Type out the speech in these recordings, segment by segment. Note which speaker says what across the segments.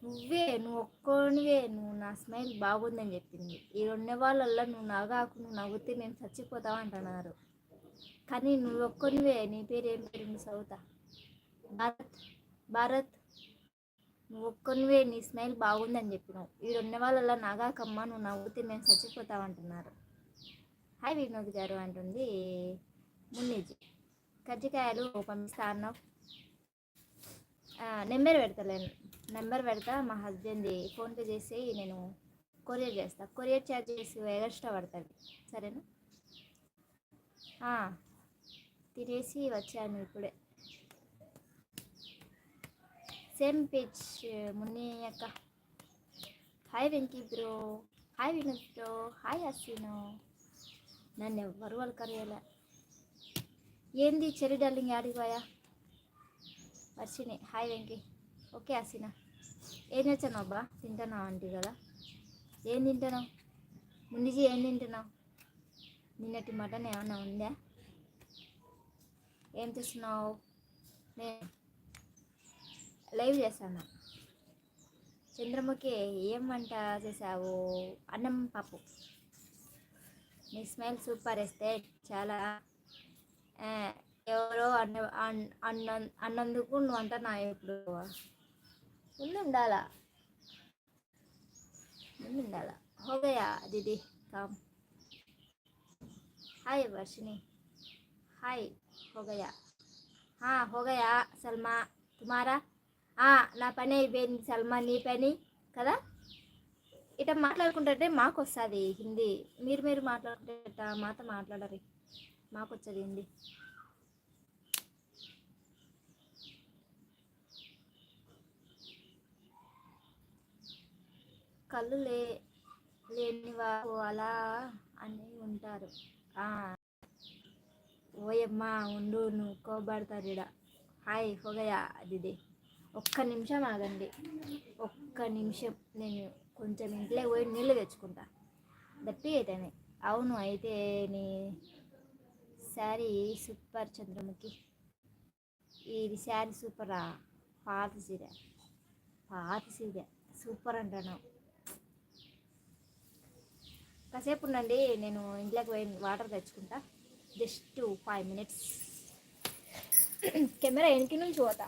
Speaker 1: నువ్వు ఒక్కనివే నువ్వు నా స్మైల్ బాగుందని చెప్పింది. ఈ రెండు వాళ్ళల్లో నువ్వు నవ్వాకు, నువ్వు నవ్వుతే మేము చచ్చిపోతావు అంటున్నారు. కానీ నువ్వు ఒక్కనివే. నీ పేరు ఏం పేరు మిస్ అవుతా? భారత్ నువ్వు ఒక్కనివే, నీ స్మైల్ బాగుందని చెప్పినావు. ఈ రెండు వాళ్ళల్లో నగాకమ్మ, నువ్వు నవ్వుతే మేము చచ్చిపోతావు అంటున్నారు. హాయ్ వినోద్ గారు అంటుంది మున్నీజీ. కజ్జికాయలు పంపిస్తా అన్నావు. నెంబర్ పెడతా, మా హస్బెండ్ది ఫోన్పే చేసి నేను కొరియర్ చేస్తా. కొరియర్ ఛార్జెస్ ఎక్స్ట్రా పడుతుంది, సరేనా? తినేసి వచ్చాను ఇప్పుడే. సేమ్ పిచ్ మున్ని అక్క. Hi Venky bro, hi Vinod bro, hi హసీనో. నన్ను ఎవ్వరు వాళ్ళు కరియలే. ఏంది చెరి డార్లింగ్ ఆడిపోయా? వర్షిని హాయ్ వెంకీ. ఓకే హసీనా, ఏం వచ్చాను అబ్బా? తింటున్నావు ఆంటీ కదా? ఏం తింటున్నావు మున్నిజీ? ఏం తింటున్నావు? నిన్నటి మటన్ ఏమన్నా ఉందా? ఏం చేస్తున్నావు? నేను లైవ్ చేస్తాను. చంద్రముఖి ఏం వంట చేసావు? అన్నం పప్పు. నీ స్మైల్ సూపర్ వేస్తే చాలా. ఎవరో అన్నందుకు నువ్వు అంటున్నా. ఇప్పుడు ముందు ఉండాలా. హోగయా దీदी కామ్. Hi Varshini, hi. హోగయా హోగయా సల్మా తుమారా? నా పని అయిపోయింది సల్మా, నీ పని కదా. ఇట్లా మాట్లాడుకుంటే మాకు వస్తుంది హిందీ. మీరు మాట్లాడుకుంటే మాతో మాట్లాడరు, మాకు వచ్చేది హిందీ. కళ్ళు లేని వారు అలా అని ఉంటారు. ఓయమ్మా ఉండు, నువ్వు కోబడతారు ఇడ. హాయ్ హోగయా దీदी. ఒక్క నిమిషం ఆగండి, ఒక్క నిమిషం. నేను కొంచెం ఇంట్లో పోయి నీళ్ళు తెచ్చుకుంటా. దప్పి అయితేనే. అవును, అయితే నీ శారీ సూపర్ చంద్రముఖి. ఇది శారీ సూపరా? పాత సీర సూపర్ అంటాను. కాసేపు ఉండండి, నేను ఇంట్లోకి పోయి వాటర్ తెచ్చుకుంటా. Just 5 minutes. కెమెరా వెనక నుంచి పోతా.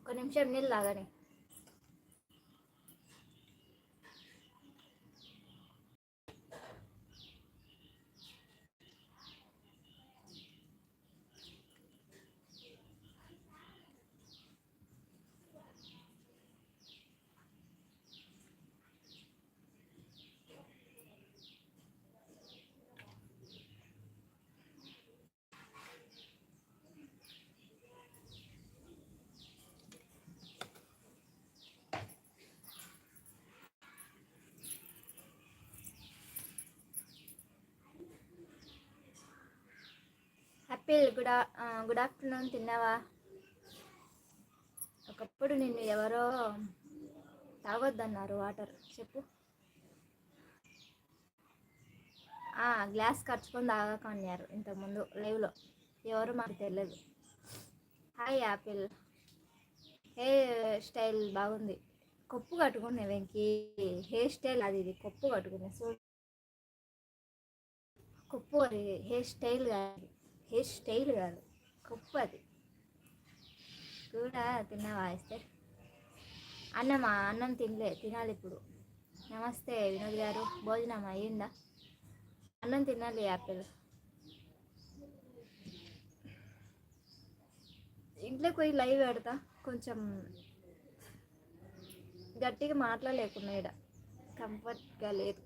Speaker 1: ఒక నిమిషం నీళ్ళు తాగని. Happy good afternoon. తిన్నావా? ఒకప్పుడు నిన్ను ఎవరో తాగొద్దన్నారు వాటర్, చెప్పు. గ్లాస్ ఖర్చుకొని తాగకన్నారు ఇంతకుముందు లైవ్లో. ఎవరు మాకు తెలియదు. Hi Apple. హెయిర్ స్టైల్ బాగుంది. కొప్పు కట్టుకునే వెంకీ హెయిర్ స్టైల్ అది. ఇది కొప్పు కట్టుకునే కొప్పు. అది హెయిర్ స్టైల్ కాదు, కొప్పు అది కూడా. తిన్నావా ఇస్తే? అన్నం తినాలి ఇప్పుడు. నమస్తే వినోద్ గారు, భోజనం అయ్యిందా? అన్నం తినాలి యాపిల్. ఇంట్లోకి పోయి లైవ్ పెడతా. కొంచెం గట్టిగా మాట్లాడలేకున్నా, ఇక్కడ కంఫర్ట్గా లేదు.